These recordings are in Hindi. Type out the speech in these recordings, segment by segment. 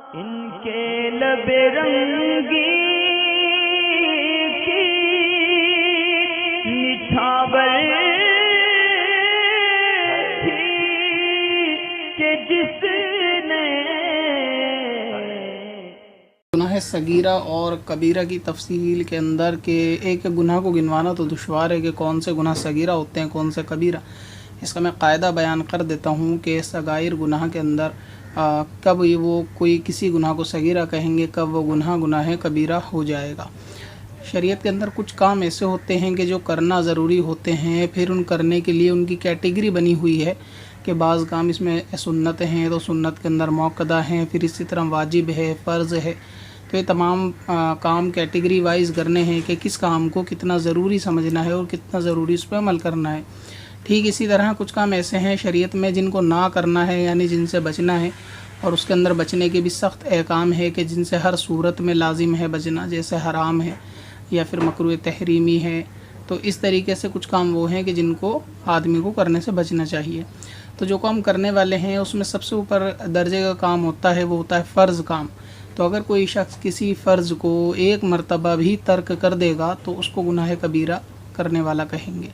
इनके लबे रंगी की निछावर थी कि जिसने गुनाह सगीरा और कबीरा की तफसील के अंदर के एक गुनाह को गिनवाना तो दुश्वार है कि कौन से गुनाह सगीरा होते हैं, कौन से कबीरा। इसका मैं कायदा बयान कर देता हूँ कि सगाइर गुनाह के अंदर कब ये वो कोई किसी गुनाह को सगीरा कहेंगे, कब वो गुनाह कबीरा हो जाएगा। शरीयत के अंदर कुछ काम ऐसे होते हैं कि जो करना ज़रूरी होते हैं, फिर उन करने के लिए उनकी कैटेगरी बनी हुई है कि बाज़ काम इसमें सुन्नत हैं तो सुन्नत के अंदर मौक़दा हैं, फिर इसी तरह वाजिब है, फ़र्ज़ है। तो ये तमाम काम कैटेगरी वाइज करने हैं कि किस काम को कितना ज़रूरी समझना है और कितना ज़रूरी उस पर अमल करना है। ठीक इसी तरह कुछ काम ऐसे हैं शरीयत में जिनको ना करना है, यानी जिनसे बचना है, और उसके अंदर बचने के भी सख्त अहकाम है कि जिनसे हर सूरत में लाजिम है बचना, जैसे हराम है या फिर मकरूह तहरीमी है। तो इस तरीके से कुछ काम वो हैं कि जिनको आदमी को करने से बचना चाहिए। तो जो काम करने वाले हैं उसमें सबसे ऊपर दर्जे का काम होता है वो होता है फ़र्ज़ काम। तो अगर कोई शख्स किसी फ़र्ज़ को एक मरतबा भी तर्क कर देगा तो उसको गुनाह कबीरा करने वाला कहेंगे।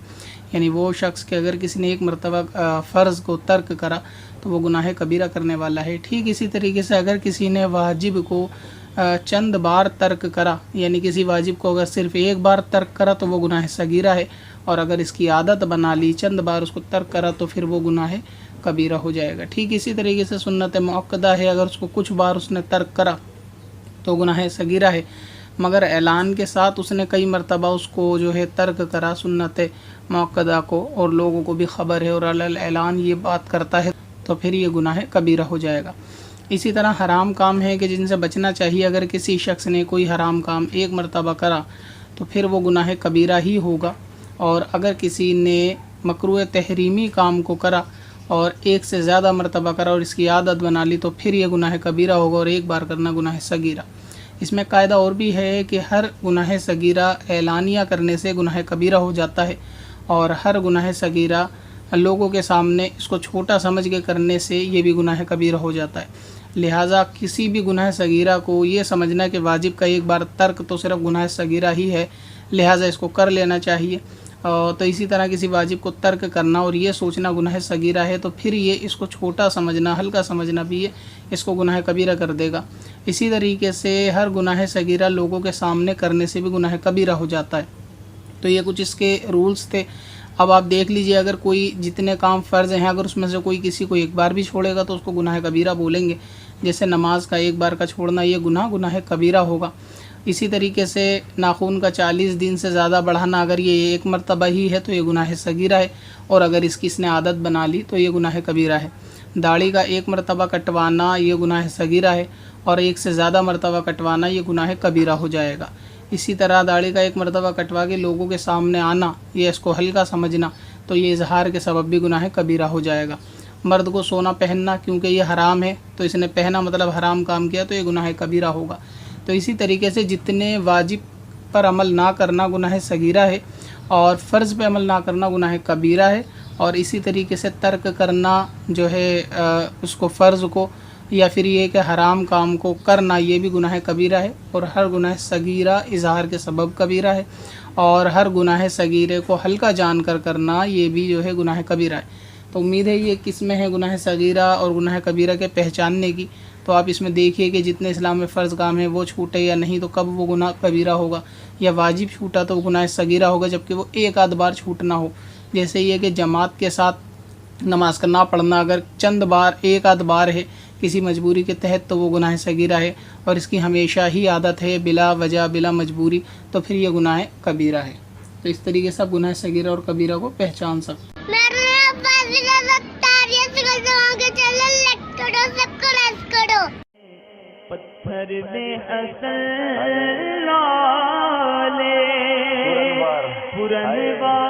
यानी वो शख्स के अगर किसी ने एक मरतबा फ़र्ज़ को तर्क करा तो वो गुनाह कबीरा करने वाला है। ठीक इसी तरीके से अगर किसी ने वाजिब को चंद बार तर्क करा, यानी किसी वाजिब को अगर सिर्फ़ एक बार तर्क करा तो वो गुनाह सगीरा है, और अगर इसकी आदत बना ली, चंद बार उसको तर्क करा तो फिर वो गुनाह कबीरा हो जाएगा। ठीक इसी तरीके से सुन्नत मौक़दा है, अगर उसको कुछ बार उसने तर्क करा तो गुनाह सगीरा है, मगर ऐलान के साथ उसने कई मरतबा उसको जो है तर्क करा सुन्नत मौक़दा को, और लोगों को भी ख़बर है और अलल ऐलान ये बात करता है, तो फिर ये गुनाह कबीरा हो जाएगा। इसी तरह हराम काम है कि जिनसे बचना चाहिए, अगर किसी शख्स ने कोई हराम काम एक मरतबा करा तो फिर वो गुनाह कबीरा ही होगा, और अगर किसी ने मकरूह तहरीमी काम को करा और एक से ज़्यादा मरतबा करा और इसकी आदत बना ली तो फिर ये गुनाह कबीरा होगा, और एक बार करना गुनाह सगीरा। इसमें कायदा और भी है कि हर गुनाह सगीरा ऐलानिया करने से गुनाह कबीरा हो जाता है, और हर गुनाह सगीरा लोगों के सामने इसको छोटा समझ के करने से ये भी गुनाह कबीरा हो जाता है। लिहाजा किसी भी गुनाह सगीरा को ये समझना कि वाजिब का एक बार तर्क तो सिर्फ गुनाह सगीरा ही है, लिहाजा इसको कर लेना चाहिए। तो इसी तरह किसी वाजिब को तर्क करना और ये सोचना गुनाह सगीरा है तो फिर ये इसको छोटा समझना, हल्का समझना भी ये इसको गुनाह कबीरा कर देगा। इसी तरीके से हर गुनाह सगीरा लोगों के सामने करने से भी गुनाह कबीरा हो जाता है। तो ये कुछ इसके रूल्स थे। अब आप देख लीजिए, अगर कोई जितने काम फ़र्ज़ हैं अगर उसमें से कोई किसी को एक बार भी छोड़ेगा तो उसको गुनाह कबीरा बोलेंगे। जैसे नमाज का एक बार का छोड़ना ये गुनाह कबीरा होगा। इसी तरीके से नाखून का 40 दिन से ज़्यादा बढ़ाना, अगर ये एक मरतबा ही है तो ये गुनाह सगीरा है, और अगर इसकी इसने आदत बना ली तो ये गुनाह कबीरा है। दाढ़ी का एक मरतबा कटवाना ये गुनाह सगीरा है, और एक से ज़्यादा मरतबा कटवाना ये गुनाह कबीरा हो जाएगा। इसी तरह दाढ़ी का एक मरतबा कटवा के लोगों के सामने आना, ये इसको हल्का समझना, तो ये इजहार के सबब भी गुनाह कबीरा हो जाएगा। मर्द को सोना पहनना, क्योंकि ये हराम है तो इसने पहना मतलब हराम काम किया तो ये गुनाह कबीरा होगा। तो इसी तरीके से जितने वाजिब पर अमल ना करना गुनाह सगीरा है, और फ़र्ज़ पे अमल ना करना गुनाह कबीरा है, और इसी तरीके से तर्क करना जो है उसको फ़र्ज़ को या फिर ये कि हराम काम को करना ये भी गुनाह कबीरा है, और हर गुनाह सगीरा इजहार के सबब कबीरा है, और हर गुनाह सगीरे को हल्का जान कर करना ये भी जो है गुनाह कबीरा है। तो उम्मीद है ये किस्में हैं गुनाह सगीरा और गुनाह कबीरा के पहचानने की। तो आप इसमें देखिए कि जितने इस्लाम में फ़र्ज़ काम है वो छूटे या नहीं तो कब वो गुनाह कबीरा होगा, या वाजिब छूटा तो गुनाह सगीरा होगा जबकि वो एक आध बार छूटना हो। जैसे ये कि जमात के साथ नमाज का ना पढ़ना अगर चंद बार एक आध बार है किसी मजबूरी के तहत तो वो गुनाह सगीरा है, और इसकी हमेशा ही आदत है बिला वजह बिला मजबूरी तो फिर ये गुनाह कबीरा है। तो इस तरीके से आप गुनाह सगीरा और कबीरा को पहचान सकते। पत्थर में असल लाले पुरनवार